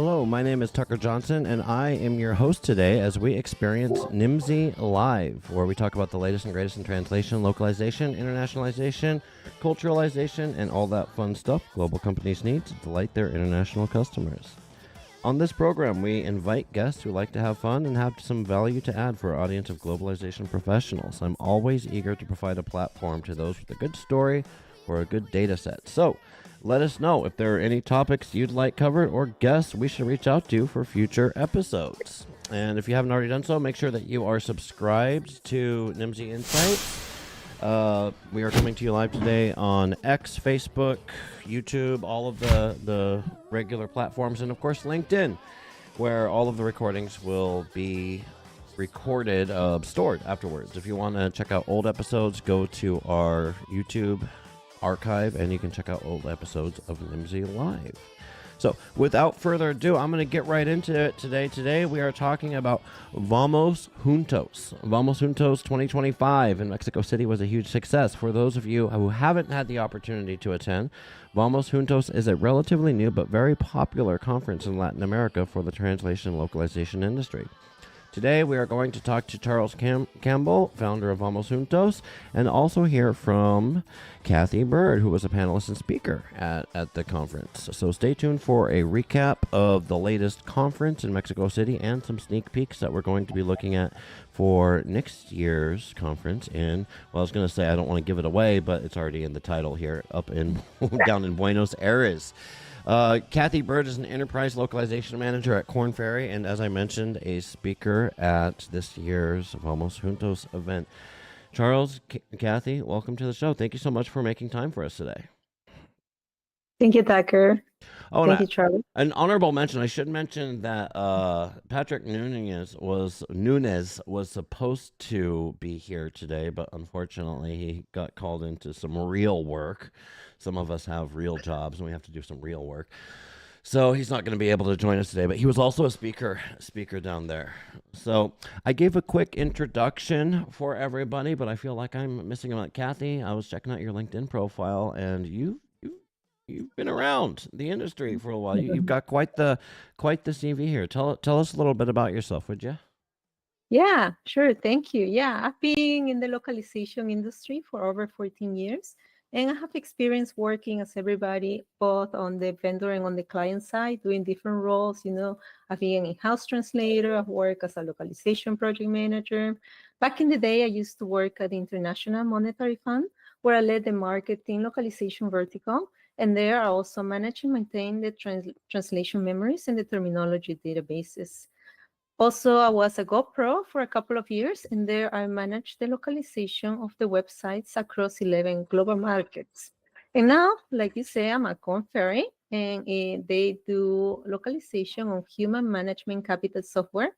Hello, my name is Tucker Johnson, and I am your host today as we experience Nimdzi Live, where we talk about the latest and greatest in translation, localization, internationalization, culturalization, and all that fun stuff global companies need to delight their international customers. On this program, we invite guests who like to have fun and have some value to add for our audience of globalization professionals. I'm always eager to provide a platform to those with a good story or a good data set. So, let us know if there are any topics you'd like covered or guests we should reach out to for future episodes. And if you haven't already done so, make sure that you are subscribed to Nimdzi Insights. We are coming to you live today on X, Facebook, YouTube, all of the regular platforms, and of course LinkedIn, where all of the recordings will be recorded, stored afterwards. If you want to check out old episodes, go to our YouTube archive and you can check out old episodes of Nimdzi Live. So without further ado, I'm going to get right into it today. Today we are talking about VAMOS Juntos. VAMOS Juntos 2025 in Mexico City was a huge success. For those of you who haven't had the opportunity to attend, VAMOS Juntos is a relatively new but very popular conference in Latin America for the translation and localization industry. Today, we are going to talk to Charles Campbell, founder of VAMOS Juntos, and also hear from Kathy Bird, who was a panelist and speaker at the conference. So stay tuned for a recap of the latest conference in Mexico City and some sneak peeks that we're going to be looking at for next year's conference in, well, I was going to say I don't want to give it away, but it's already in the title here, up in down in Buenos Aires. Kathy Bird is an enterprise localization manager at Korn Ferry, and as I mentioned, a speaker at this year's VAMOS Juntos event. Charles, Kathy, welcome to the show. Thank you so much for making time for us today. Thank you, Tucker. Oh, Thank you, Charlie. An honorable mention. I should mention that Patrick Nunez was supposed to be here today, but unfortunately he got called into some real work. Some of us have real jobs and we have to do some real work. So he's not going to be able to join us today, but he was also a speaker down there. So I gave a quick introduction for everybody, but I feel like I'm missing out. Kathy, I was checking out your LinkedIn profile and you've been around the industry for a while. You've got quite the CV here. Tell us a little bit about yourself, would you? Yeah, sure. Thank you. Yeah, I've been in the localization industry for over 14 years, and I have experience working as everybody, both on the vendor and on the client side, doing different roles. I've been an in-house translator. I've worked as a localization project manager. Back in the day, I used to work at the International Monetary Fund, where I led the marketing localization vertical. And there I also manage and maintain the translation memories and the terminology databases. Also, I was a GoPro for a couple of years, and there I managed the localization of the websites across 11 global markets. And now, like you say, I'm at Korn Ferry, and they do localization of human management capital software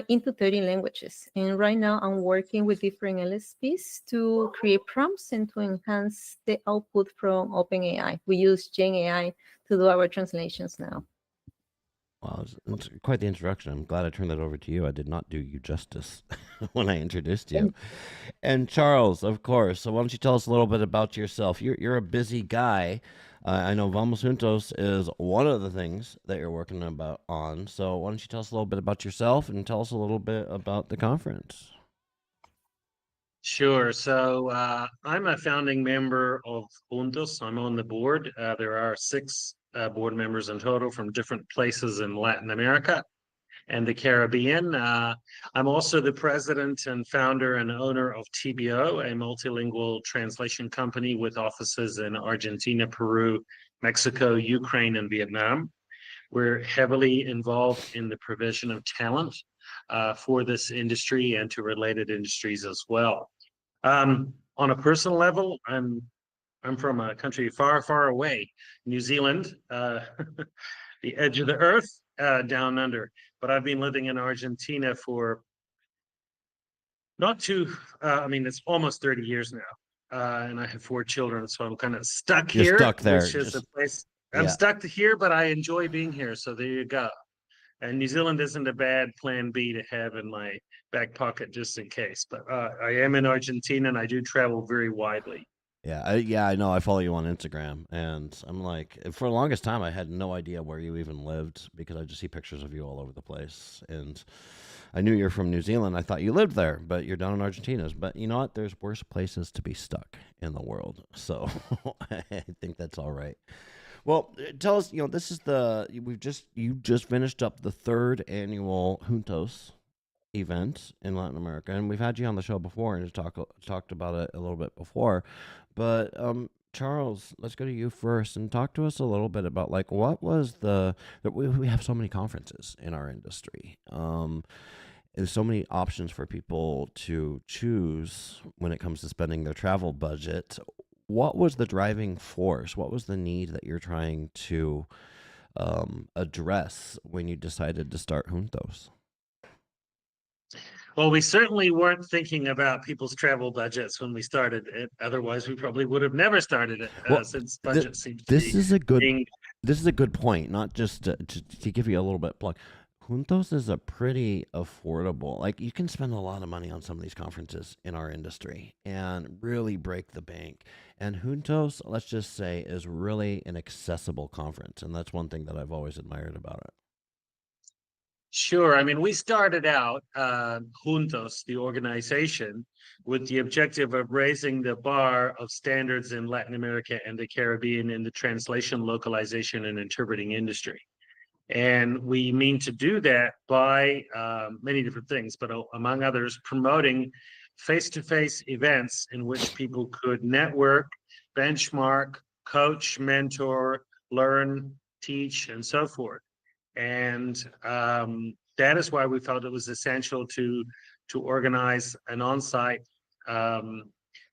into 30 languages. And right now I'm working with different LSPs to create prompts and to enhance the output from OpenAI. We use Gen AI to do our translations now. Wow, it's quite the introduction. I'm glad I turned that over to you. I did not do you justice when I introduced you. And Charles, of course. So why don't you tell us a little bit about yourself? You're a busy guy. I know VAMOS Juntos is one of the things that you're working on. So why don't you tell us a little bit about yourself and tell us a little bit about the conference? Sure. So I'm a founding member of Juntos. I'm on the board. There are 6 board members in total from different places in Latin America and the Caribbean. I'm also the president and founder and owner of TBO, a multilingual translation company with offices in Argentina, Peru, Mexico, Ukraine, and Vietnam. We're heavily involved in the provision of talent for this industry and to related industries as well. On a personal level, I'm from a country far, far away, New Zealand, the edge of the earth, down under. But I've been living in Argentina for it's almost 30 years now. And I have 4 children, so I'm kind of stuck here. You're stuck there. Which is a place I'm stuck here, but I enjoy being here. So there you go. And New Zealand isn't a bad plan B to have in my back pocket just in case. But I am in Argentina and I do travel very widely. Yeah, I know. I follow you on Instagram, and I'm like, for the longest time, I had no idea where you even lived because I just see pictures of you all over the place. And I knew you're from New Zealand. I thought you lived there, but you're down in Argentina. But you know what? There's worse places to be stuck in the world. So I think that's all right. Well, tell us, this is you just finished up the third annual Juntos event in Latin America, and we've had you on the show before and talked about it a little bit before. But Charles, let's go to you first and talk to us a little bit about like what was we have so many conferences in our industry. There's so many options for people to choose when it comes to spending their travel budget. What was the driving force? What was the need that you're trying to address when you decided to start Juntos? Well, we certainly weren't thinking about people's travel budgets when we started it. Otherwise, we probably would have never started it, Well, since budget seems to this be is a good being. this is a good point. Not just to give you a little bit plug. Juntos is a pretty affordable. Like you can spend a lot of money on some of these conferences in our industry and really break the bank. And Juntos, let's just say, is really an accessible conference, and that's one thing that I've always admired about it. Sure. I mean, we started out Juntos, the organization, with the objective of raising the bar of standards in Latin America and the Caribbean in the translation, localization, and interpreting industry. And we mean to do that by many different things, but among others, promoting face-to-face events in which people could network, benchmark, coach, mentor, learn, teach, and so forth. And that is why we felt it was essential to organize an on-site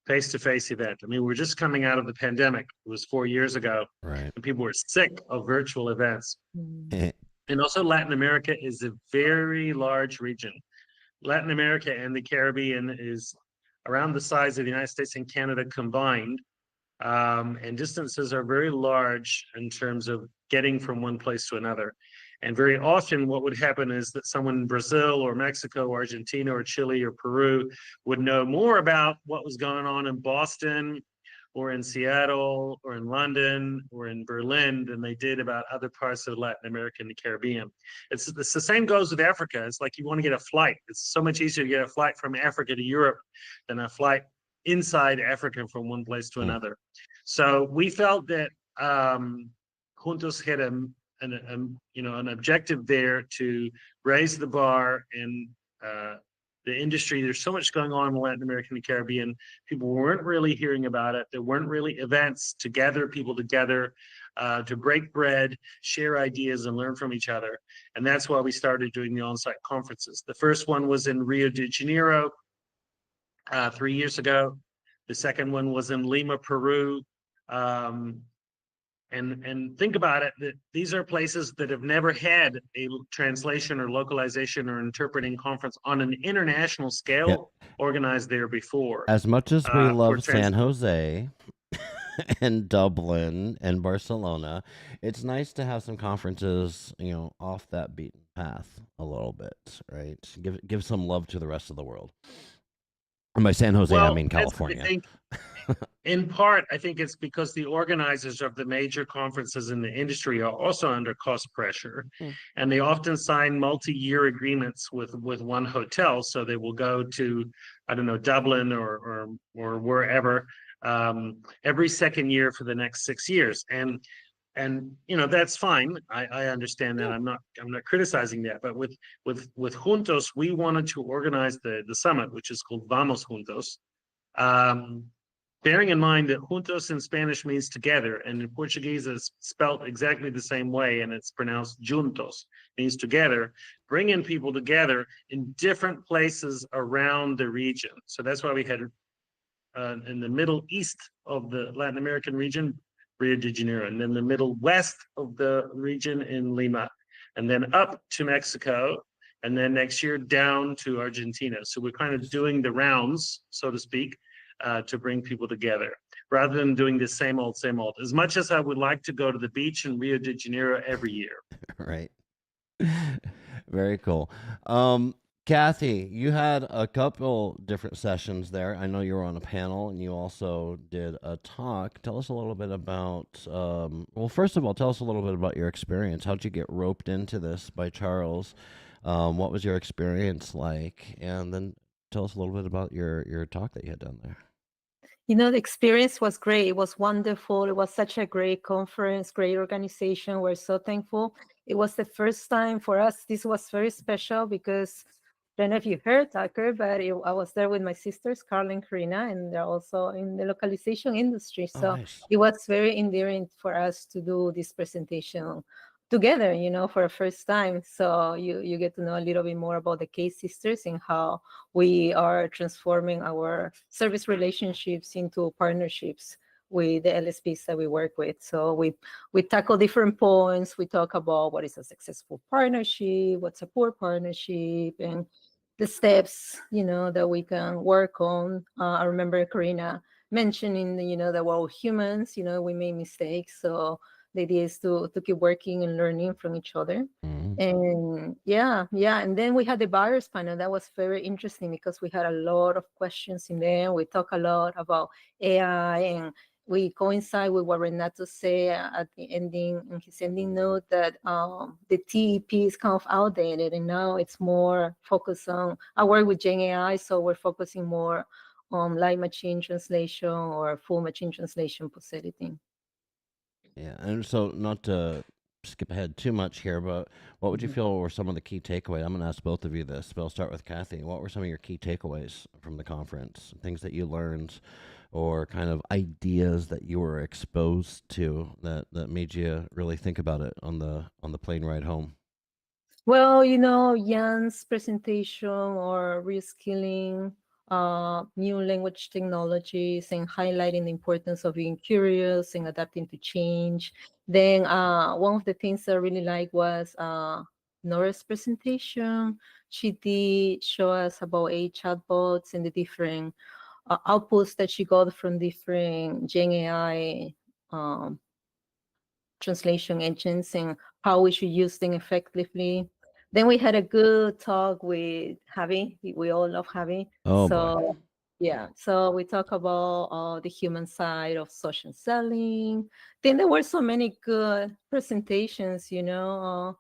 face-to-face event. I mean, we're just coming out of the pandemic. It was 4 years ago, Right. and people were sick of virtual events. Mm. And also, Latin America is a very large region. Latin America and the Caribbean is around the size of the United States and Canada combined. And distances are very large in terms of getting from one place to another. And very often what would happen is that someone in Brazil or Mexico or Argentina or Chile or Peru would know more about what was going on in Boston or in Seattle or in London or in Berlin than they did about other parts of Latin America and the Caribbean. It's the same goes with Africa. It's like you want to get a flight. It's so much easier to get a flight from Africa to Europe than a flight inside Africa from one place to another. So we felt that Juntos had an objective there to raise the bar in the industry. There's so much going on in Latin America and the Caribbean. People weren't really hearing about it. There weren't really events to gather people together, to break bread, share ideas, and learn from each other. And that's why we started doing the on-site conferences. The first one was in Rio de Janeiro 3 years ago. The second one was in Lima, Peru. And think about it, that these are places that have never had a translation or localization or interpreting conference on an international scale organized there before. As much as we love San Jose and Dublin and Barcelona, it's nice to have some conferences, off that beaten path a little bit, right? Give some love to the rest of the world. And by San Jose, I mean California. In part, I think it's because the organizers of the major conferences in the industry are also under cost pressure, and they often sign multi-year agreements with one hotel. So they will go to, I don't know, Dublin or wherever every second year for the next 6 years. And that's fine. I understand that. I'm not criticizing that. But with Juntos, we wanted to organize the summit, which is called VAMOS Juntos. Bearing in mind that Juntos in Spanish means together, and in Portuguese it's spelled exactly the same way, and it's pronounced Juntos, means together, bringing people together in different places around the region. So that's why we had in the middle east of the Latin American region, Rio de Janeiro, and then the middle west of the region in Lima, and then up to Mexico, and then next year down to Argentina. So we're kind of doing the rounds, so to speak, to bring people together, rather than doing the same old. As much as I would like to go to the beach in Rio de Janeiro every year. Right. Very cool. Kathy, you had a couple different sessions there. I know you were on a panel and you also did a talk. Tell us a little bit about, well, first of all, tell us a little bit about your experience. How'd you get roped into this by Charles? What was your experience like? And then tell us a little bit about your talk that you had done there. You know, the experience was great. It was wonderful. It was such a great conference, great organization. We're so thankful. It was the first time for us. This was very special because I don't know if you heard, Tucker, but I was there with my sisters, Carla and Karina, and they're also in the localization industry. Oh, So nice. it was very endearing for us to do this presentation together, you know, for the first time. So you get to know a little bit more about the K sisters and how we are transforming our service relationships into partnerships with the LSPs that we work with. So we tackle different points. We talk about what is a successful partnership, what's a poor partnership, and the steps, you know, that we can work on. I remember Karina mentioning, you know, that we're all humans, you know, we make mistakes. So the idea is to keep working and learning from each other. Mhm. And yeah. And then we had the buyers panel. That was very interesting because we had a lot of questions in there. We talk a lot about AI, and we coincide with what Renato said at the ending, in his ending note, that the TEP is kind of outdated and now it's more focused on, I work with Gen AI, so we're focusing more on light machine translation or full machine translation post editing. Yeah, and so not to skip ahead too much here, but what would you feel were some of the key takeaways? I'm going to ask both of you this, but I'll start with Kathy. What were some of your key takeaways from the conference? Things that you learned, or kind of ideas that you were exposed to that made you really think about it on the plane ride home? Well, you know, Jan's presentation or reskilling, new language technologies, and highlighting the importance of being curious and adapting to change. Then one of the things I really liked was Nora's presentation. She did show us about AI chatbots and the different outputs that she got from different Gen AI translation engines and how we should use them effectively. Then we had a good talk with Javi. We all love Javi. Oh boy. So yeah, so we talk about the human side of social selling. Then there were so many good presentations, you know.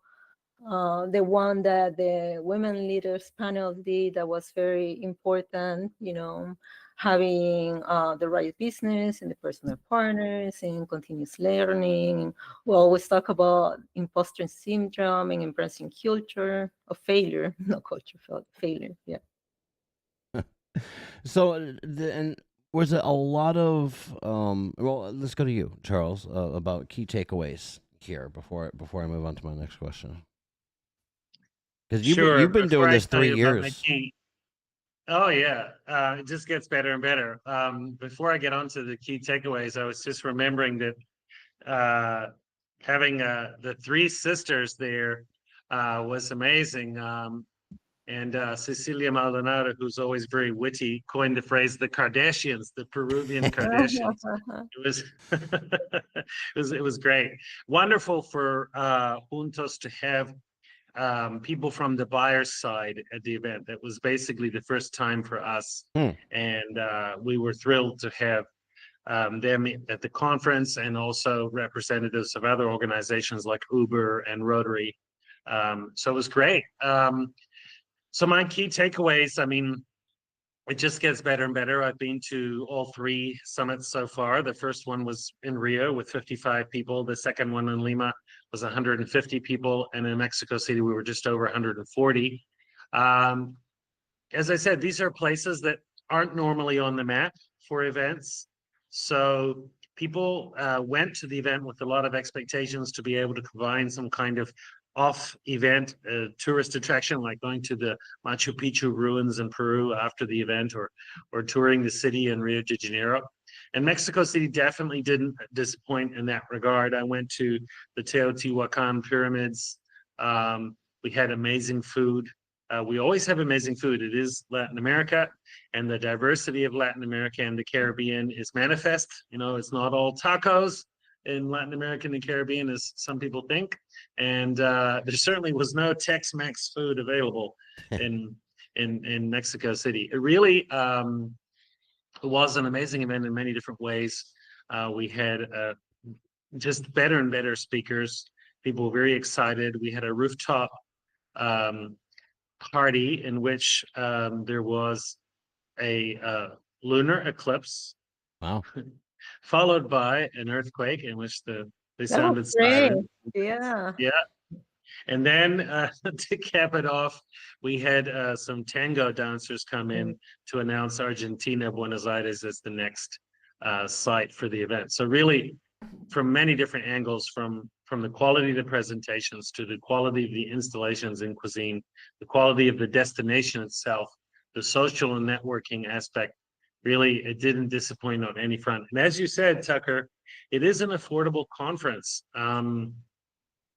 The one that the women leaders panel did, that was very important, you know, having the right business and the personal partners and continuous learning. We always talk about imposter syndrome and embracing culture of failure, not culture, failure. Yeah. So, and was it a lot of well, let's go to you, Charles, about key takeaways here before I move on to my next question. Because Sure. you've been Before doing I this tell 3 you about my years. key, oh yeah, it just gets better and better. Before I get on to the key takeaways, I was just remembering that having the three sisters there was amazing. And Cecilia Maldonado, who's always very witty, coined the phrase "the Kardashians," the Peruvian Kardashians. It was it was great, wonderful for Juntos to have people from the buyer's side at the event. That was basically the first time for us, and we were thrilled to have them at the conference, and also representatives of other organizations like Uber and Rotary. So it was great. So my key takeaways, I mean, it just gets better and better. I've been to all three summits so far. The first one was in Rio with 55 people. The second one in Lima was 150 people. And in Mexico City, we were just over 140. As I said, these are places that aren't normally on the map for events. So people went to the event with a lot of expectations to be able to combine some kind of off-event tourist attraction, like going to the Machu Picchu ruins in Peru after the event, or touring the city in Rio de Janeiro. And Mexico City definitely didn't disappoint in that regard. I went to the Teotihuacan pyramids. We had amazing food. We always have amazing food. It is Latin America, and the diversity of Latin America and the Caribbean is manifest. You know, it's not all tacos in Latin America and the Caribbean, as some people think. And there certainly was no Tex-Mex food available in Mexico City. It really was an amazing event in many different ways. We had just better and better speakers. People were very excited. We had a rooftop party in which there was a lunar eclipse. Wow. Followed by an earthquake in which they That sounded was great. siren. Yeah. Yeah. And then to cap it off, we had some tango dancers come in to announce Argentina, Buenos Aires as the next site for the event. So really, from many different angles, from the quality of the presentations to the quality of the installations in cuisine, the quality of the destination itself, the social and networking aspect, really, it didn't disappoint on any front. And as you said, Tucker, it is an affordable conference.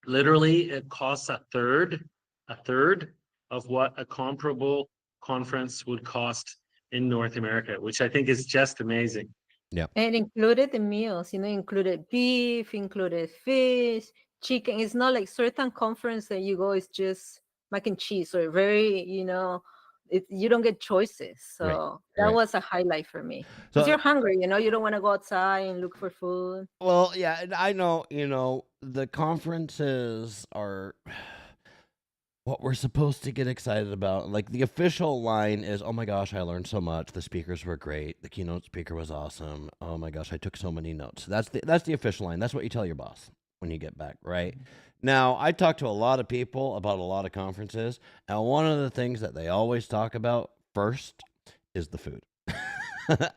Literally, it costs a third of what a comparable conference would cost in North America, which I think is just amazing. Yeah. And included the meals, included beef, included fish, chicken. It's not like certain conference that you go, it's just mac and cheese or very, you don't get choices. So that was a highlight for me. Because you're hungry, you don't want to go outside and look for food. Well, yeah, and I know, the conferences are what we're supposed to get excited about. Like the official line is, "Oh my gosh, I learned so much. The speakers were great. The keynote speaker was awesome. Oh my gosh, I took so many notes." That's the official line. That's what you tell your boss when you get back, right? Now, I talk to a lot of people about a lot of conferences, and one of the things that they always talk about first is the food.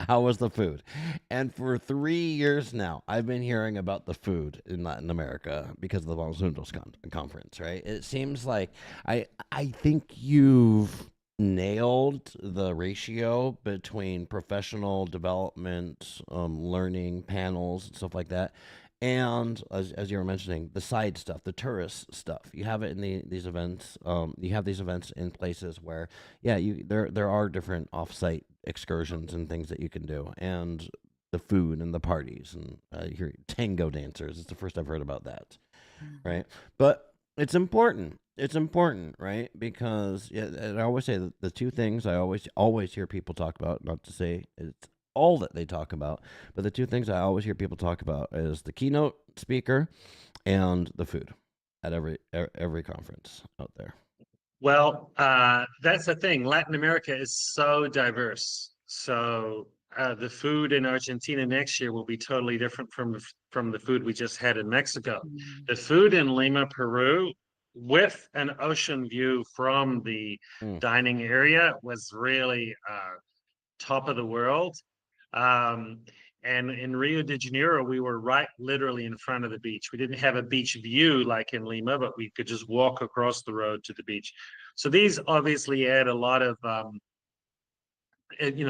How was the food? And for 3 years now, I've been hearing about the food in Latin America because of the VAMOS JUNTOS conference, right? It seems like I think you've nailed the ratio between professional development, learning panels, and stuff like that. And as you were mentioning, the side stuff, the tourist stuff, you have it in these events. You have these events in places where, there are different offsite excursions and things that you can do, and the food and the parties, and you hear tango dancers. It's the first I've heard about that, right? But it's important. It's important, right? Because and I always say that the two things I always hear people talk about, not to say it's all that they talk about, but the two things I always hear people talk about is the keynote speaker and the food at every conference out there. Well, that's the thing. Latin America is so diverse. So the food in Argentina next year will be totally different from the food we just had in Mexico. The food in Lima, Peru, with an ocean view from the dining area, was really top of the world. And in Rio de Janeiro, we were right literally in front of the beach. We didn't have a beach view like in Lima, but we could just walk across the road to the beach. So these obviously add a lot of,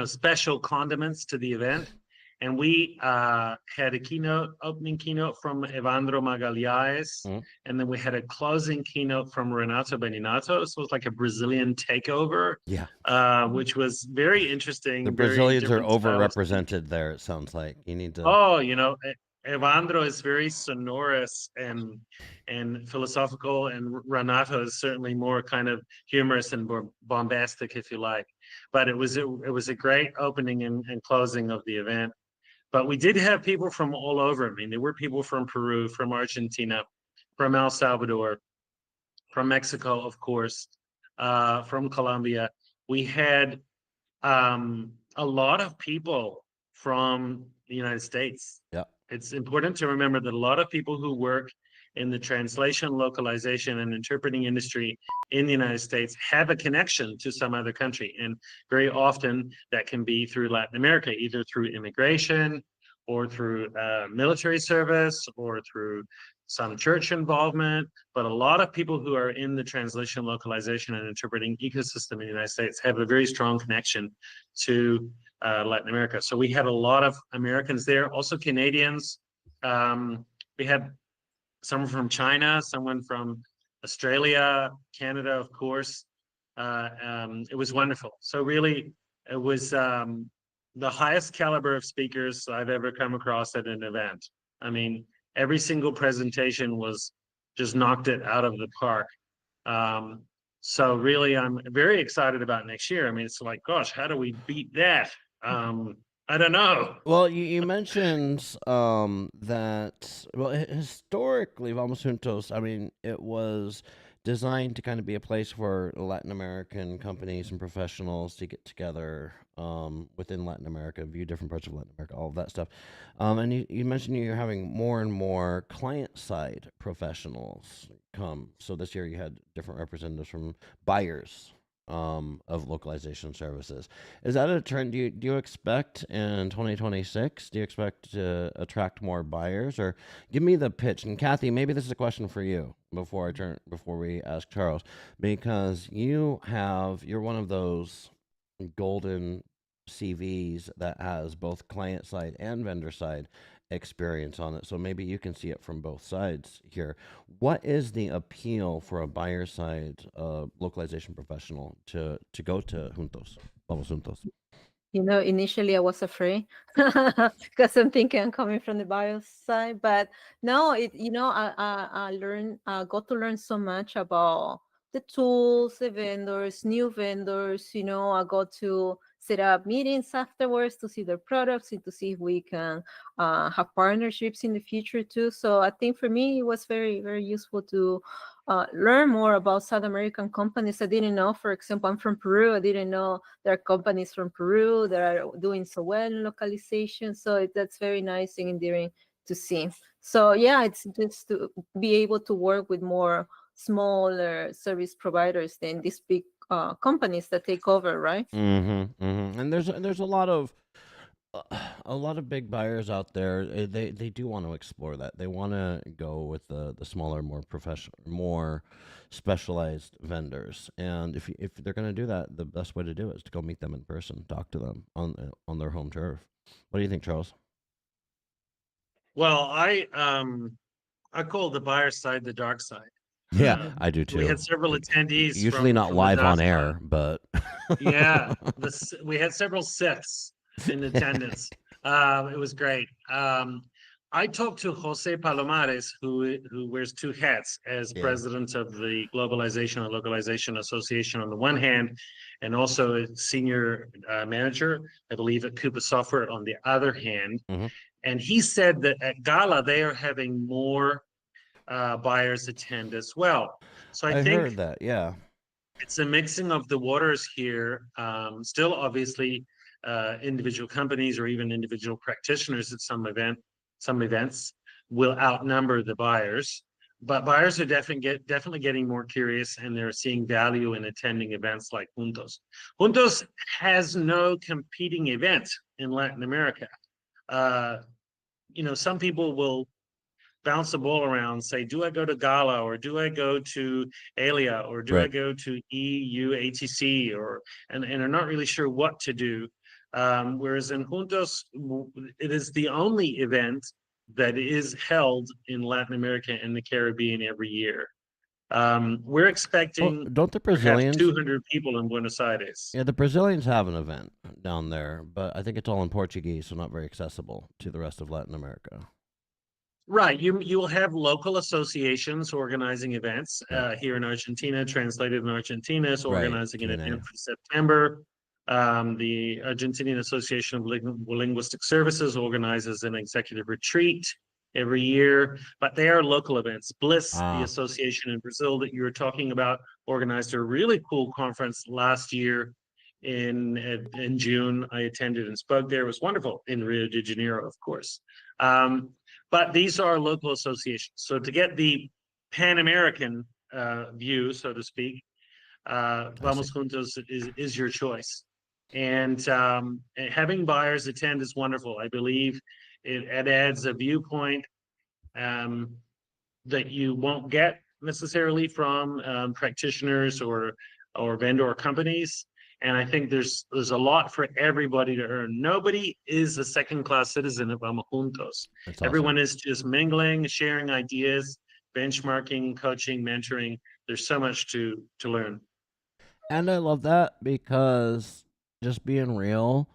special condiments to the event. And we had a opening keynote from Evandro Magalhães, and then we had a closing keynote from Renato Beninato. So it was like a Brazilian takeover, which was very interesting. The Brazilians are overrepresented there, it sounds like. You need to... Evandro is very sonorous and philosophical, and Renato is certainly more kind of humorous and more bombastic, if you like. But it was a great opening and closing of the event. But we did have people from all over. I mean, there were people from Peru, from Argentina, from El Salvador, from Mexico, of course, from Colombia. We had a lot of people from the United States. Yeah. It's important to remember that a lot of people who work in the translation, localization, and interpreting industry in the United States have a connection to some other country. And very often that can be through Latin America, either through immigration or through military service or through some church involvement. But a lot of people who are in the translation, localization, and interpreting ecosystem in the United States have a very strong connection to Latin America. So we had a lot of Americans there, also Canadians. We had someone from China, someone from Australia, Canada, of course. It was wonderful. So really, it was the highest caliber of speakers I've ever come across at an event. I mean, every single presentation was just knocked it out of the park. So really, I'm very excited about next year. I mean, it's like, gosh, how do we beat that? I don't know. Well, you mentioned that, well, historically, VAMOS Juntos, I mean, it was designed to kind of be a place for Latin American companies and professionals to get together within Latin America, view different parts of Latin America, all of that stuff. And you mentioned you're having more and more client side professionals come. So this year you had different representatives from buyers of localization services. Is that a trend do you expect in 2026? Do you expect to attract more buyers, or give me the pitch? And Kathy, maybe this is a question for you before we ask Charles, because you're one of those golden CVs that has both client side and vendor side experience on it. So maybe you can see it from both sides here. What is the appeal for a buyer side localization professional to go to Juntos, Vamos Juntos? Initially I was afraid because I'm thinking I'm coming from the bio side, but no, I learned, got to learn so much about the tools, the vendors, new vendors. I got to set up meetings afterwards to see their products and to see if we can have partnerships in the future too. So I think for me, it was very, very useful to learn more about South American companies. I didn't know, for example, I'm from Peru. I didn't know there are companies from Peru that are doing so well in localization. So that's very nice and endearing to see. So yeah, it's just to be able to work with more smaller service providers than these big companies that take over, right? Mm-hmm, mm-hmm. And there's a lot of big buyers out there. They do want to explore that. They want to go with the smaller, more professional, more specialized vendors. And if they're going to do that, the best way to do it is to go meet them in person, talk to them on their home turf. What do you think, Charles? Well, I call the buyer side the dark side. Yeah, I do We too. had several attendees Usually not from the live dark on side. air, but Yeah, we had several Siths in attendance. It was great. I talked to Jose Palomares, who wears two hats as yeah. president of the Globalization and Localization Association on the one hand, and also a senior manager, I believe, at Coupa Software on the other hand. Mm-hmm. And he said that at Gala they are having more buyers attend as well. So I I think heard that. Yeah. it's a mixing of the waters here. Still, obviously, individual companies or even individual practitioners at some events will outnumber the buyers. But buyers are definitely getting more curious, and they're seeing value in attending events like Juntos. Juntos has no competing event in Latin America. Some people will bounce the ball around, say, do I go to Gala, or do I go to ALIA, or do I Right. go to EUATC, and are not really sure what to do. Whereas in Juntos, it is the only event that is held in Latin America and the Caribbean every year. We're Well, expecting don't the perhaps Brazilians? 200 people in Buenos Aires. Yeah, the Brazilians have an event down there, but I think it's all in Portuguese, so not very accessible to the rest of Latin America. Right. You will have local associations organizing events. Right. Here in Argentina, Translated in Argentina is Right. organizing an TNA. event for September. The Argentinian Association of Linguistic Services organizes an executive retreat every year, but they are local events. Bliss, the Ah, association in Brazil that you were talking about, organized a really cool conference last year in June. I attended and spoke there. It was wonderful in Rio de Janeiro, of course. But these are local associations. So to get the Pan-American view, so to speak, I see. Vamos Juntos is your choice. And having buyers attend is wonderful. I believe it adds a viewpoint that you won't get necessarily from practitioners or vendor companies. And I think there's a lot for everybody to earn. Nobody is a second-class citizen of Vamos Juntos. That's awesome. Everyone is just mingling, sharing ideas, benchmarking, coaching, mentoring. There's so much to learn. And I love that because, just being real,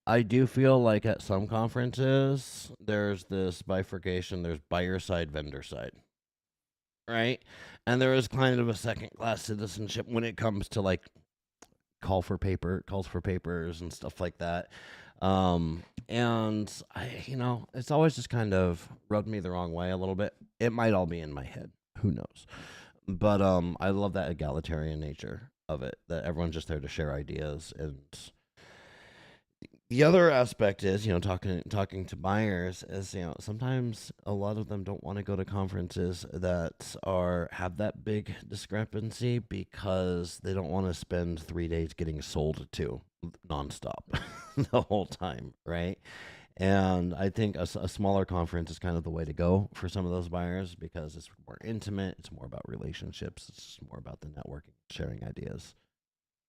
I do feel like at some conferences there's this bifurcation. There's buyer side, vendor side. right? And there is kind of a second class citizenship when it comes to like calls for papers and stuff like that. And it's always just kind of rubbed me the wrong way a little bit. It might all be in my head. Who knows? But I love that egalitarian nature of it, that everyone's just there to share ideas. And the other aspect is, talking to buyers is, sometimes a lot of them don't want to go to conferences that have that big discrepancy because they don't want to spend 3 days getting sold to nonstop the whole time, right? And I think a smaller conference is kind of the way to go for some of those buyers because it's more intimate, it's more about relationships, it's more about the networking, sharing ideas.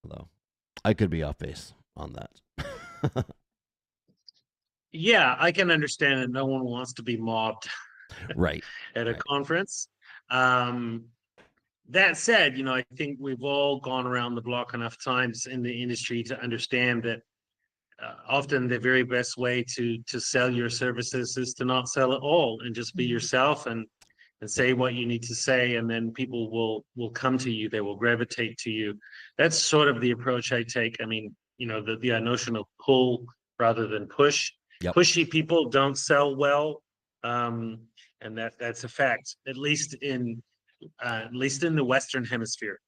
Although I could be off base on that. Yeah, I can understand that no one wants to be mobbed Right. at a Right. conference. That said, I think we've all gone around the block enough times in the industry to understand that often the very best way to sell your services is to not sell at all and just be yourself and say what you need to say, and then people will come to you. They will gravitate to you. That's sort of the approach I take. I mean, the notion of pull rather than push. Yep. Pushy people don't sell well, and that's a fact. At least in the Western Hemisphere.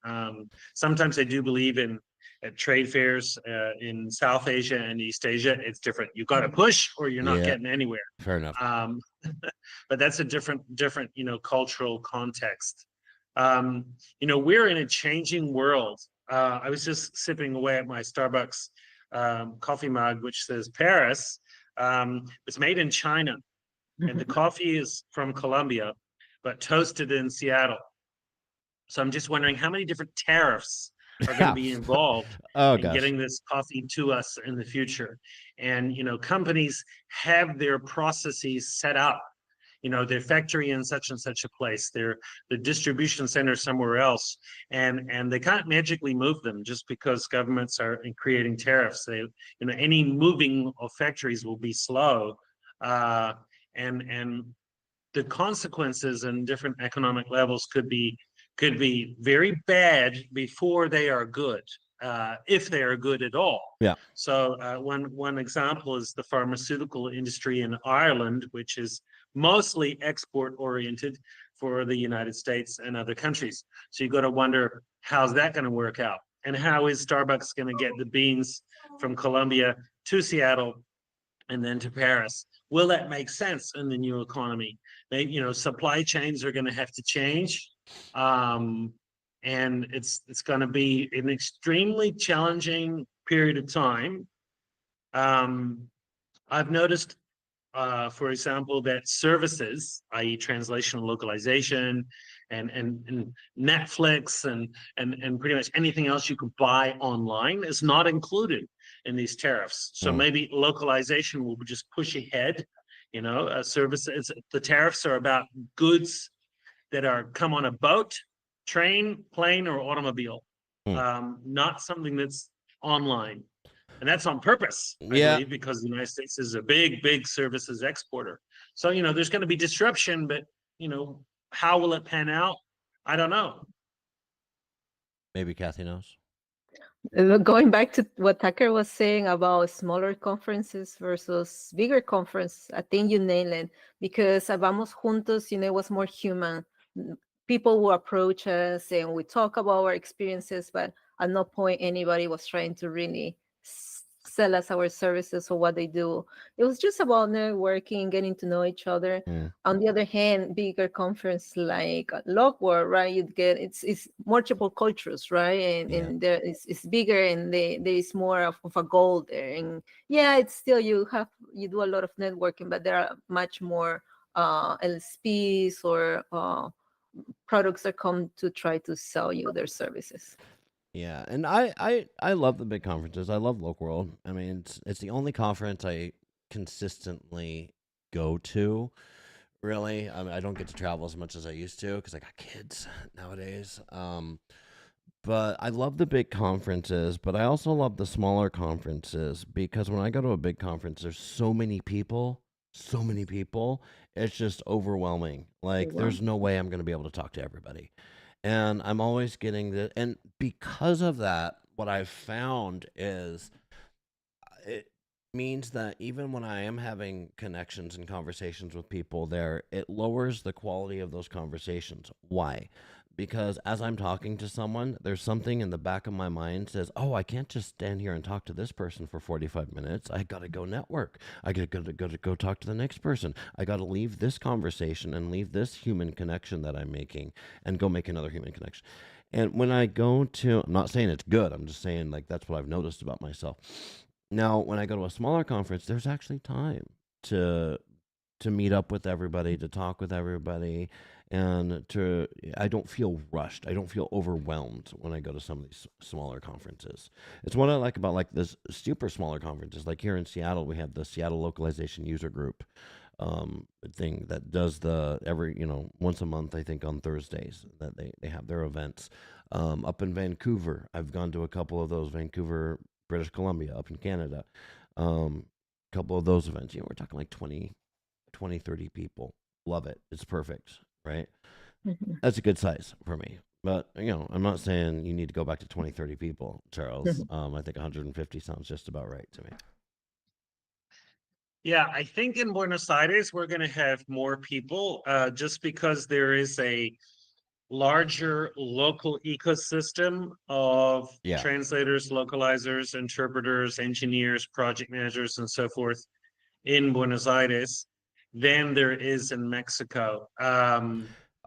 Sometimes I do believe at trade fairs in South Asia and East Asia, it's different. You got to push, or you're not Yeah. getting anywhere. Fair enough. But that's a different cultural context. We're in a changing world. I was just sipping away at my Starbucks coffee mug, which says Paris. It's made in China, and the coffee is from Colombia, but toasted in Seattle. So I'm just wondering how many different tariffs are going to be involved in getting this coffee to us in the future. And, companies have their processes set up, their factory in such and such a place, the distribution center somewhere else. And they can't magically move them just because governments are creating tariffs. Any moving of factories will be slow. And the consequences in different economic levels could be very bad before they are good, if they are good at all. Yeah. So one example is the pharmaceutical industry in Ireland, which is mostly export oriented for the United States and other countries. So you got to wonder, how's that going to work out? And how is Starbucks going to get the beans from Colombia to Seattle and then to Paris? Will that make sense in the new economy? Supply chains are going to have to change. And it's going to be an extremely challenging period of time. I've noticed, for example, that services, i.e. translation and localization, and Netflix and pretty much anything else you could buy online is not included in these tariffs. So maybe localization will just push ahead. Services. The tariffs are about goods that come on a boat, train, plane, or automobile, not something that's online. And that's on purpose, I believe, because the United States is a big services exporter. So, there's going to be disruption, but, how will it pan out? I don't know. Maybe Kathy knows. Going back to what Tucker was saying about smaller conferences versus bigger conference, I think you nailed it, because at VAMOS Juntos, it was more human. People will approach us and we talk about our experiences, but at no point anybody was trying to really sell us our services or what they do. It was just about networking, getting to know each other. On the other hand, bigger conference like Lockworld, right? You'd get it's multiple cultures, right? And there it's bigger, and there is more of a goal there. And it's still you do a lot of networking, but there are much more LSPs or products that come to try to sell you their services. Yeah, and I love the big conferences. I love Locworld. I mean, it's the only conference I consistently go to. Really, I mean, I don't get to travel as much as I used to because I got kids nowadays. But I love the big conferences, but I also love the smaller conferences because when I go to a big conference, there's so many people, so many people, it's just overwhelming. Like, Wow. there's no way I'm going to be able to talk to everybody. And I'm always getting the, and because of that, what I've found is it means that even when I am having connections and conversations with people there, it lowers the quality of those conversations. Why? Because as I'm talking to someone, there's something in the back of my mind says, "Oh, I can't just stand here and talk to this person for 45 minutes. I got to go network. I got to go talk to the next person. I got to leave this conversation and leave this human connection that I'm making and go make another human connection." And when I go to, I'm not saying it's good. I'm just saying like that's what I've noticed about myself. Now, when I go to a smaller conference, there's actually time to meet up with everybody, to talk with everybody, and to I don't feel rushed. I don't feel overwhelmed when I go to some of these smaller conferences. It's what I like about like this super smaller conferences. Like here in Seattle, we have the Seattle Localization User Group thing that does the every once a month, I think on Thursdays that they have their events. Up in Vancouver, I've gone to a couple of those. Vancouver, British Columbia, up in Canada, couple of those events. We're talking like 20, 30 people. Love it. It's perfect, right? Mhm. That's a good size for me. But I'm not saying you need to go back to 20, 30 people, Charles. I think 150 sounds just about right to me. Yeah, I think in Buenos Aires we're going to have more people just because there is a larger local ecosystem of Yeah. translators, localizers, interpreters, engineers, project managers, and so forth in Buenos Aires than there is in Mexico.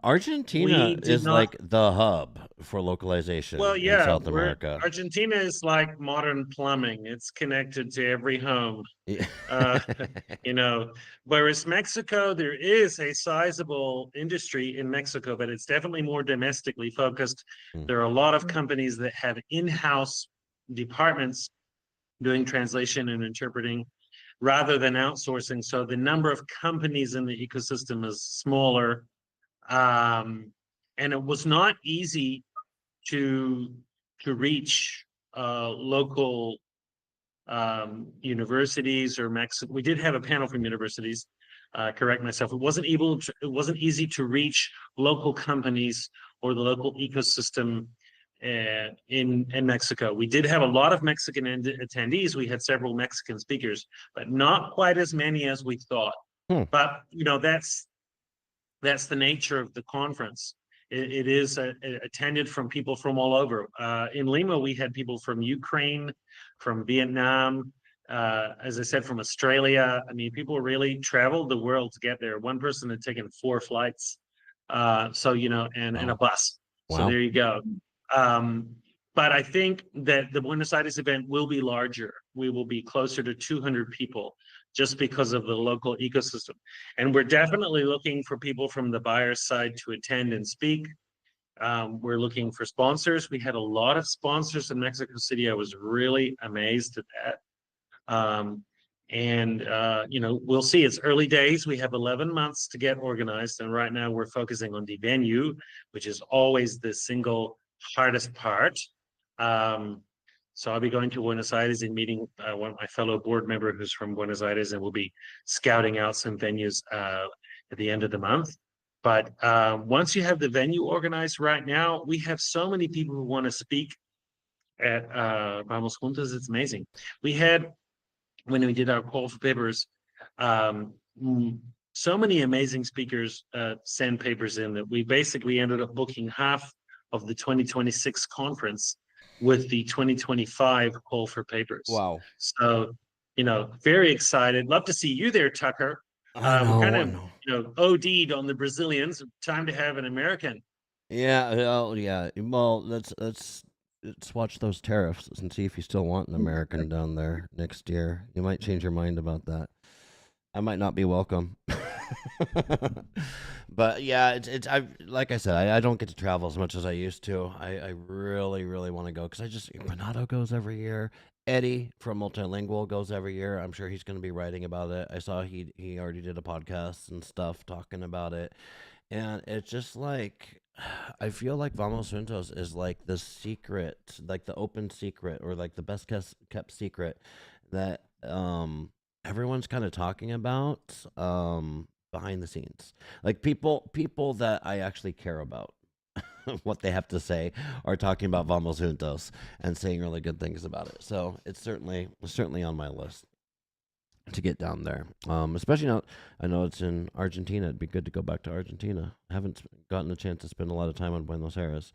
Argentina We did is not. like the hub for localization Well, in yeah, South we're America. Argentina is like modern plumbing. It's connected to every home. Yeah. Uh, whereas Mexico, there is a sizable industry in Mexico, but it's definitely more domestically focused. Mm. There are a lot of companies that have in-house departments doing translation and interpreting rather than outsourcing. So the number of companies in the ecosystem is smaller. And it was not easy to reach local universities or Mexico. We did have a panel from universities. Correct myself. It wasn't easy to reach local companies or the local ecosystem in Mexico. We did have a lot of Mexican attendees. We had several Mexican speakers, but not quite as many as we thought. Hmm. But that's the nature of the conference. It is attended from people from all over. In Lima, we had people from Ukraine, from Vietnam, as I said, from Australia. I mean, people really traveled the world to get there. One person had taken 4 flights, and a bus. So Wow. there you go. But I think that the Buenos Aires event will be larger. We will be closer to 200 people just because of the local ecosystem. And we're definitely looking for people from the buyer's side to attend and speak. We're looking for sponsors. We had a lot of sponsors in Mexico City. I was really amazed at that. We'll see. It's early days. We have 11 months to get organized. And right now we're focusing on the venue, which is always the single hardest part. So I'll be going to Buenos Aires and meeting one of my fellow board member who's from Buenos Aires, and we'll be scouting out some venues at the end of the month. But once you have the venue organized right now, we have so many people who want to speak at VAMOS JUNTOS. It's amazing. We had, when we did our call for papers, so many amazing speakers send papers in that we basically ended up booking half of the 2026 conference with the 2025 call for papers. Wow. So, very excited. Love to see you there, Tucker. I We kind know. of, OD'd on the Brazilians. Time to have an American. Yeah. Well, yeah. Well, let's watch those tariffs and see if you still want an American down there next year. You might change your mind about that. I might not be welcome. But yeah, I like I said, I don't get to travel as much as I used to. I really, really want to go because Renato goes every year. Eddie from Multilingual goes every year. I'm sure he's going to be writing about it. I saw he already did a podcast and stuff talking about it, and it's just like I feel like Vamos Juntos is like the secret, like the open secret, or like the best kept secret that everyone's kind of talking about behind the scenes. Like people that I actually care about what they have to say are talking about Vamos Juntos and saying really good things about it. So it's certainly on my list to get down there. Especially now I know it's in Argentina. It'd be good to go back to Argentina. I haven't gotten a chance to spend a lot of time on Buenos Aires.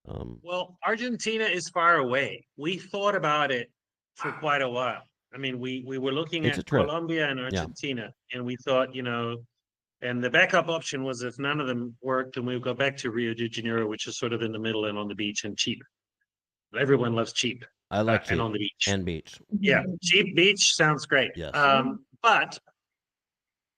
Well, Argentina is far away. We thought about it for quite a while. I mean, we were looking It's a at trip. Colombia and Yeah. Argentina, and we thought, and the backup option was if none of them worked, then we would go back to Rio de Janeiro, which is sort of in the middle and on the beach and cheap. Everyone loves cheap. I like cheap and on the beach. and beach. Yeah, cheap beach sounds great. Yes. But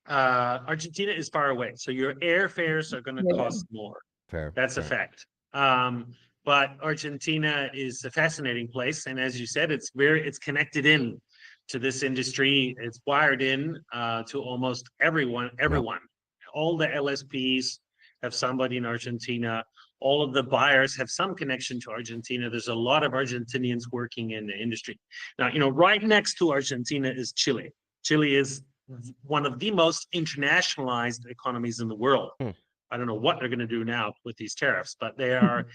Argentina is far away, so your airfares are going to cost more. Fair. That's a fact. But Argentina is a fascinating place, and as you said, it's connected in to this industry. It's wired in to almost everyone. All the LSPs have somebody in Argentina. All of the buyers have some connection to Argentina. There's a lot of Argentinians working in the industry. Now, right next to Argentina is Chile. Chile is one of the most internationalized economies in the world. I don't know what they're going to do now with these tariffs, but they are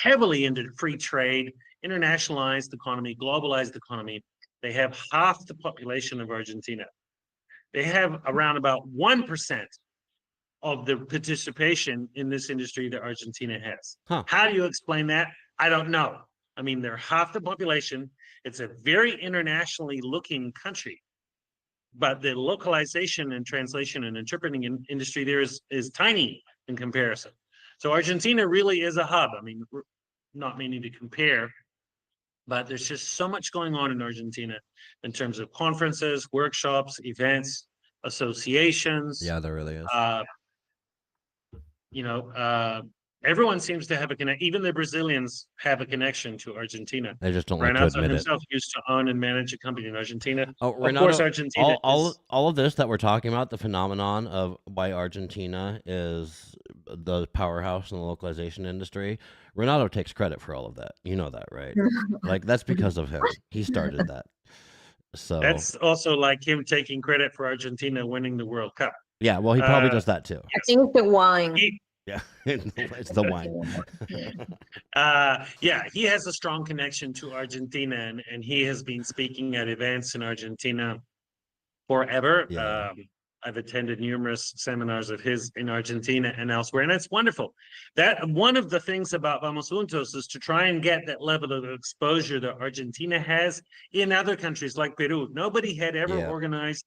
heavily into free trade, internationalized economy, globalized economy. They have half the population of Argentina. They have around about 1% of the participation in this industry that Argentina has. How do you explain that? I don't know. I mean, they're half the population. It's a very internationally looking country, but the localization and translation and interpreting industry there is tiny in comparison. So Argentina really is a hub. I mean, we're not meaning to compare, but there's just so much going on in Argentina in terms of conferences, workshops, events, associations. Yeah, there really is. Everyone seems to have a connection. Even the Brazilians have a connection to Argentina. They just don't like to Renato admit himself used to own and manage a company in Argentina. Oh, Of Renato, course, Argentina. all of this that we're talking about, the phenomenon of why Argentina is the powerhouse in the localization industry, Renato takes credit for all of that. You know that, right? Like, that's because of him. He started that. So That's also like him taking credit for Argentina winning the World Cup. yeah, well, he probably does that too. I think the wine. Yeah, it's the wine. He has a strong connection to Argentina, and he has been speaking at events in Argentina forever. Yeah. I've attended numerous seminars of his in Argentina and elsewhere, and it's wonderful. That one of the things about Vamos Juntos is to try and get that level of exposure that Argentina has in other countries like Peru. Nobody had ever organized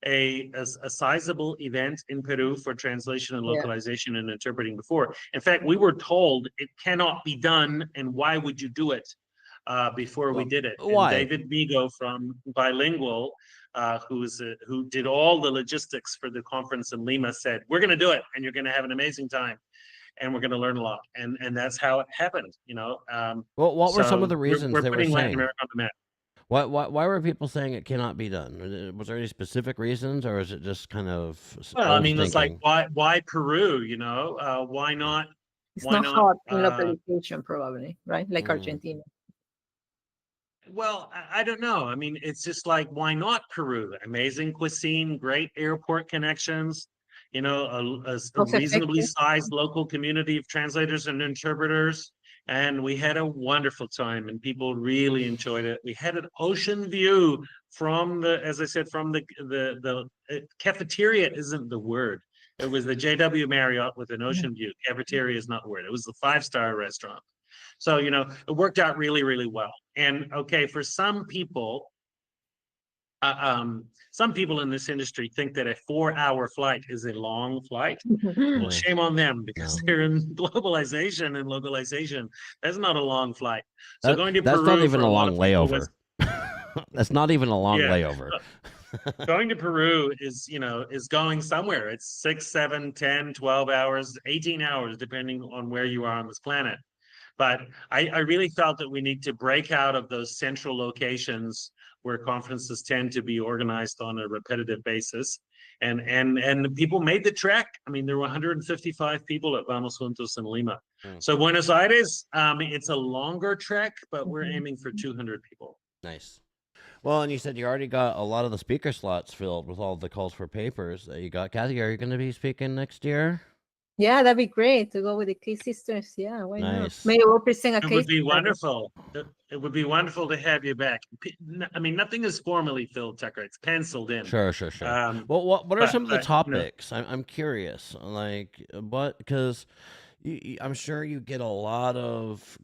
a sizable event in Peru for translation and localization and interpreting before. In fact, we were told it cannot be done, and why would you do it before we did it? Why? And David Migo from Bilingual, who did all the logistics for the conference in Lima, said, we're going to do it, and you're going to have an amazing time, and we're going to learn a lot. And that's how it happened, Well, what were some of the reasons we're they were putting Latin saying? America on the map. Why were people saying it cannot be done? Was there any specific reasons, or is it just kind of? Well, I mean, it's like why Peru? Why not? It's why not not, hot in localization, probably, right? Like Argentina. Well, I don't know. I mean, it's just like, why not Peru? Amazing cuisine, great airport connections, a reasonably sized local community of translators and interpreters. And we had a wonderful time, and people really enjoyed it. We had an ocean view from as I said, from the cafeteria isn't the word. It was the JW Marriott with an ocean view. Cafeteria is not the word. It was the 5-star restaurant. So, it worked out really, really well. And okay, for some people in this industry think that a 4-hour flight is a long flight. Well, shame on them, because they're in globalization and localization. That's not a long flight. So going to Peru, that's not even for a long layover. That's not even a long Yeah. layover. Going to Peru is going somewhere. It's 6, 7, 10, 12 hours, 18 hours, depending on where you are on this planet. But I really felt that we need to break out of those central locations where conferences tend to be organized on a repetitive basis. And people made the trek. I mean, there were 155 people at Vamos Juntos in Lima. So Buenos Aires, it's a longer trek, but we're aiming for 200 people. Nice. Well, and you said you already got a lot of the speaker slots filled with all the calls for papers that you got. Kathy, are you going to be speaking next year? Yeah, that'd be great to go with the case sisters. Yeah, why not? Nice. Maybe we'll present a It case would be study. wonderful. It would be wonderful to have you back. I mean, nothing is formally filled, Tucker. It's penciled in. Sure. Well, what are some of the but, topics? I'm curious. Like, what? Because I'm sure you get a lot of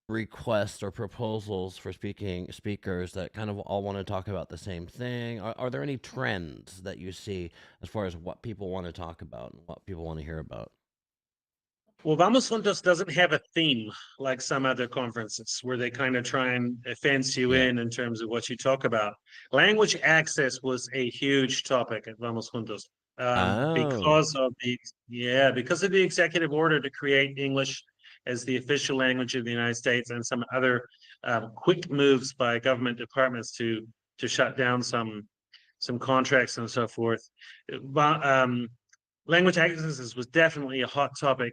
requests or proposals for speakers that kind of all want to talk about the same thing. Are there any trends that you see as far as what people want to talk about and what people want to hear about? Well, Vamos Juntos doesn't have a theme like some other conferences where they kind of try and fence you Yeah. in terms of what you talk about. Language access was a huge topic at Vamos Juntos because of the executive order to create English as the official language of the United States and some other quick moves by government departments to shut down some contracts and so forth. Language access was definitely a hot topic,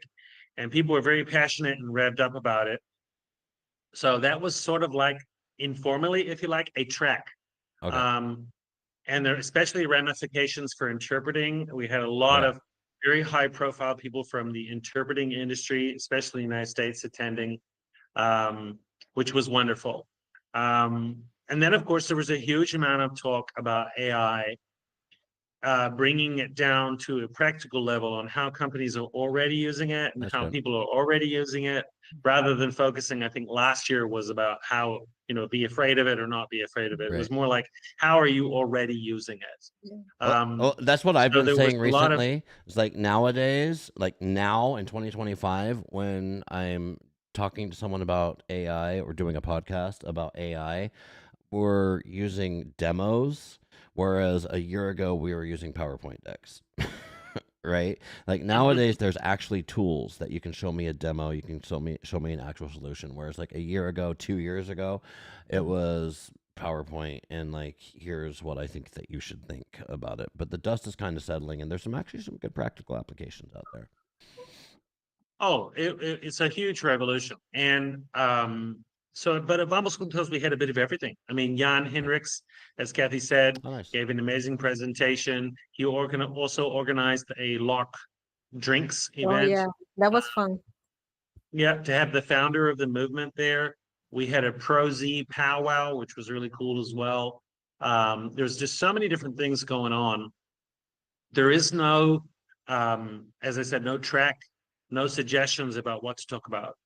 and people were very passionate and revved up about it. So that was sort of like informally, if you like, a track. Okay. And there are especially ramifications for interpreting. We had a lot of very high profile people from the interpreting industry, especially in the United States, attending, which was wonderful. And then, of course, there was a huge amount of talk about AI, bringing it down to a practical level on how companies are already using it and how people are already using it, rather than focusing. I think last year was about how, be afraid of it or not be afraid of it. It was more like, how are you already using it? Well, that's what I've been saying recently. It's like nowadays, like now in 2025, when I'm talking to someone about AI or doing a podcast about AI, we're using demos. Whereas a year ago, we were using PowerPoint decks, right? Like nowadays, there's actually tools that you can show me a demo. You can show me an actual solution. Whereas like a year ago, 2 years ago, it was PowerPoint and like, here's what I think that you should think about it. But the dust is kind of settling, and there's actually some good practical applications out there. Oh, it's a huge revolution. And but at Vamos Juntos, we had a bit of everything. I mean, Jan Hendricks, as Kathy said, gave an amazing presentation. He also organized a lock drinks event. Oh, yeah, that was fun. Yeah, to have the founder of the movement there. We had a Pro-Z powwow, which was really cool as well. There's just so many different things going on. There is no, as I said, no track, no suggestions about what to talk about.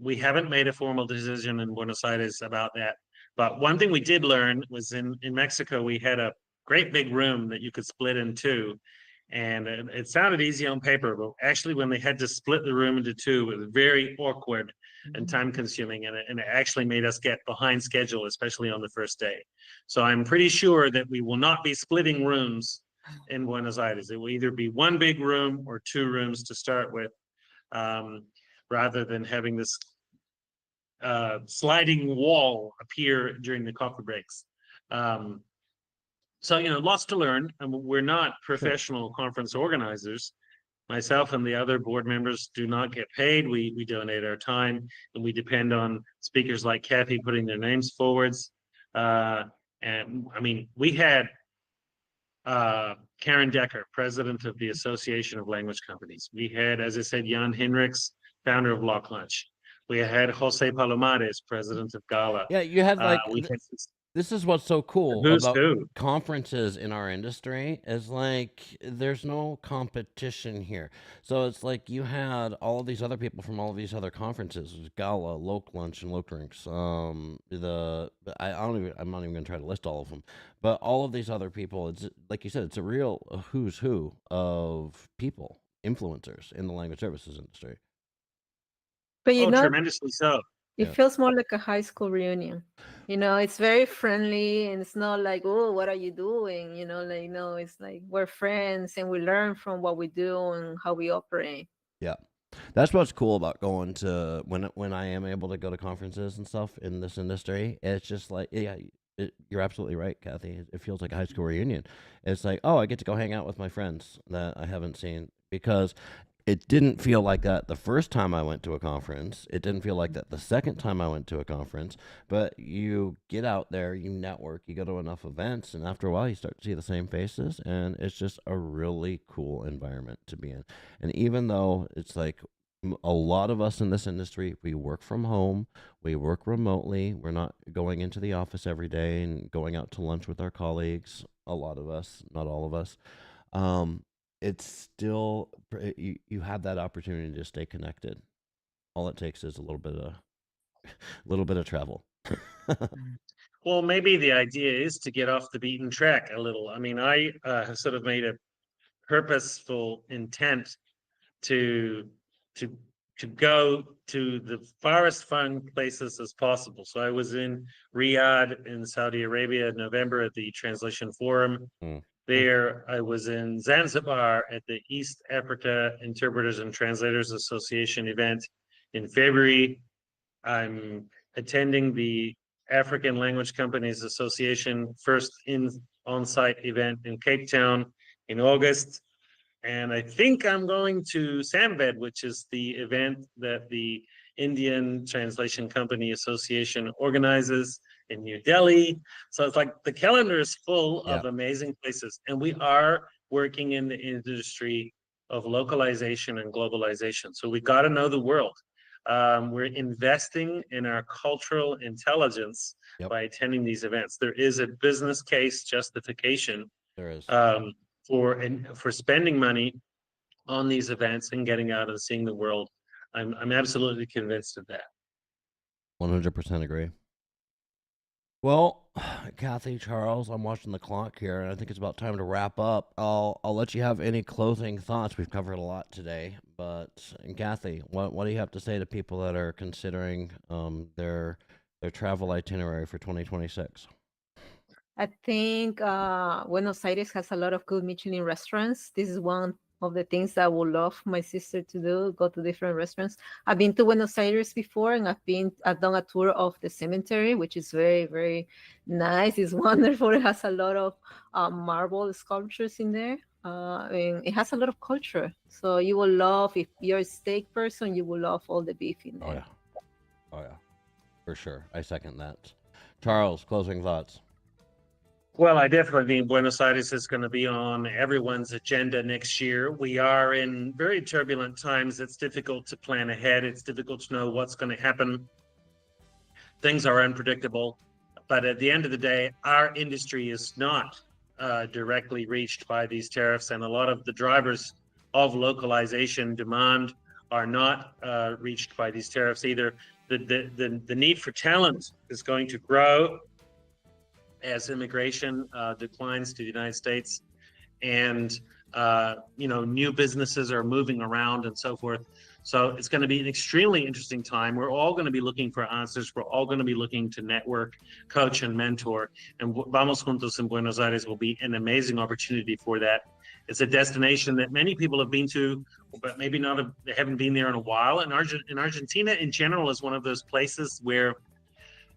We haven't made a formal decision in Buenos Aires about that. But one thing we did learn was in Mexico, we had a great big room that you could split in two. And it sounded easy on paper, but actually when they had to split the room into two, it was very awkward and time consuming. And it actually made us get behind schedule, especially on the first day. So I'm pretty sure that we will not be splitting rooms in Buenos Aires. It will either be one big room or two rooms to start with, rather than having this sliding wall appear during the coffee breaks. So, lots to learn. We're not professional conference organizers. Myself and the other board members do not get paid. We donate our time, and we depend on speakers like Kathy putting their names forwards. And I mean, we had Karen Decker, president of the Association of Language Companies. We had, as I said, Jan Hendricks, founder of Lock Lunch. We had Jose Palomares, president of Gala. Yeah, you had like this is what's so cool about conferences in our industry is like there's no competition here. So it's like you had all of these other people from all of these other conferences, Gala, Loc Lunch, and Loc Drinks. I'm not even going to try to list all of them, but all of these other people. It's like you said, it's a real who's who of people, influencers in the language services industry. But tremendously so. It feels more like a high school reunion. It's very friendly, and it's not like, oh, what are you doing? No, it's like we're friends and we learn from what we do and how we operate. Yeah. That's what's cool about going to when I am able to go to conferences and stuff in this industry. It's just like, you're absolutely right, Kathy. It feels like a high school reunion. It's like, oh, I get to go hang out with my friends that I haven't seen, because It didn't feel like that the first time I went to a conference. It didn't feel like that the second time I went to a conference. But you get out there, you network, you go to enough events, and after a while, you start to see the same faces, and it's just a really cool environment to be in. And even though it's like a lot of us in this industry, we work from home, we work remotely, we're not going into the office every day and going out to lunch with our colleagues. A lot of us, not all of us. Um, it's still you have that opportunity to stay connected. All it takes is a little bit of travel. Well, maybe the idea is to get off the beaten track a little. I mean, I have sort of made a purposeful intent to to to go to the farthest fun places as possible. So I was in Riyadh in Saudi Arabia in November at the Translation Forum. Mm. There, I was in Zanzibar at the East Africa Interpreters and Translators Association event in February. I'm attending the African Language Companies Association first in on-site event in Cape Town in August. And I think I'm going to Sambed, which is the event that the Indian Translation Company Association organizes in New Delhi. So it's like the calendar is full of amazing places. And we are working in the industry of localization and globalization. So we got to know the world. We're investing in our cultural intelligence by attending these events. There is a business case justification. There is. For spending money on these events and getting out and seeing the world. I'm absolutely convinced of that. 100% agree. Well, Kathy, Charles, I'm watching the clock here, and I think it's about time to wrap up. I'll let you have any closing thoughts. We've covered a lot today, but Kathy, what do you have to say to people that are considering their travel itinerary for 2026? I think Buenos Aires has a lot of good Michelin restaurants. This is one of the things that I would love my sister to do, go to different restaurants. I've been to Buenos Aires before, and I've done a tour of the cemetery, which is very, very nice. It's wonderful. It has a lot of marble sculptures in there. And it has a lot of culture. So you will love, if you're a steak person, you will love all the beef in there. Oh yeah, for sure. I second that. Charles, closing thoughts. Well, I definitely think Buenos Aires is going to be on everyone's agenda next year. We are in very turbulent times. It's difficult to plan ahead. It's difficult to know what's going to happen. Things are unpredictable. But at the end of the day, our industry is not directly reached by these tariffs. And a lot of the drivers of localization demand are not reached by these tariffs either. The need for talent is going to grow as immigration declines to the United States, and new businesses are moving around and so forth. So it's going to be an extremely interesting time. We're all going to be looking for answers. We're all going to be looking to network, coach, and mentor. And Vamos Juntos in Buenos Aires will be an amazing opportunity for that. It's a destination that many people have been to, but maybe they haven't been there in a while. And Argentina in general is one of those places where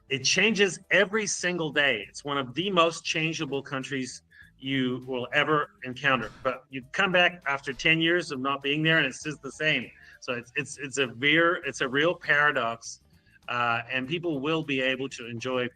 it changes every single day. It's one of the most changeable countries you will ever encounter. But you come back after 10 years of not being there, and it's just the same. So it's a real paradox, and people will be able to enjoy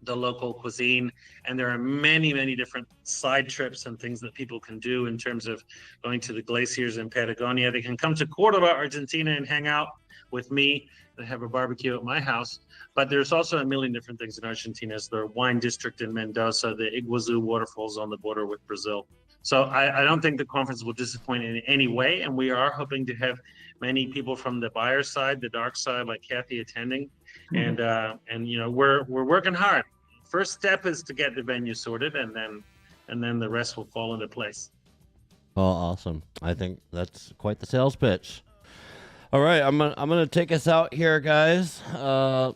the local cuisine. And there are many, many different side trips and things that people can do in terms of going to the glaciers in Patagonia. They can come to Cordoba, Argentina, and hang out with me and have a barbecue at my house. But there's also a million different things in Argentina. There's the wine district in Mendoza, the Iguazu waterfalls on the border with Brazil. So I don't think the conference will disappoint in any way. And we are hoping to have many people from the buyer side, the dark side, like Kathy, attending. And we're working hard. First step is to get the venue sorted, and then the rest will fall into place. Oh, awesome. I think that's quite the sales pitch. All right, I'm gonna take us out here, guys.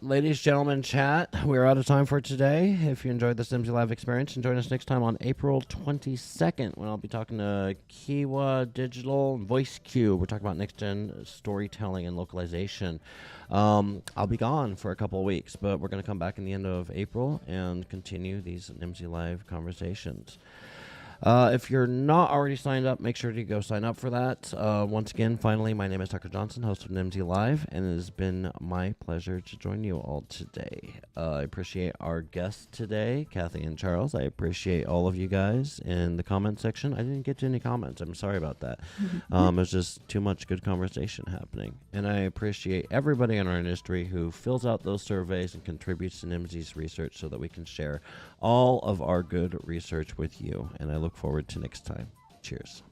Ladies, gentlemen, chat. We're out of time for today. If you enjoyed this Nimdzi Live experience, and join us next time on April 22nd when I'll be talking to Kiwa Digital Voice Cube. We're talking about next-gen storytelling and localization. I'll be gone for a couple of weeks, but we're gonna come back in the end of April and continue these Nimdzi Live conversations. If you're not already signed up, make sure to go sign up for that. Once again, finally, my name is Tucker Johnson, host of Nimdzi Live, and it has been my pleasure to join you all today. I appreciate our guests today, Kathy and Charles. I appreciate all of you guys in the comment section. I didn't get to any comments. I'm sorry about that. It was just too much good conversation happening. And I appreciate everybody in our industry who fills out those surveys and contributes to Nimdzi's research so that we can share all of our good research with you. And I look forward to next time. Cheers.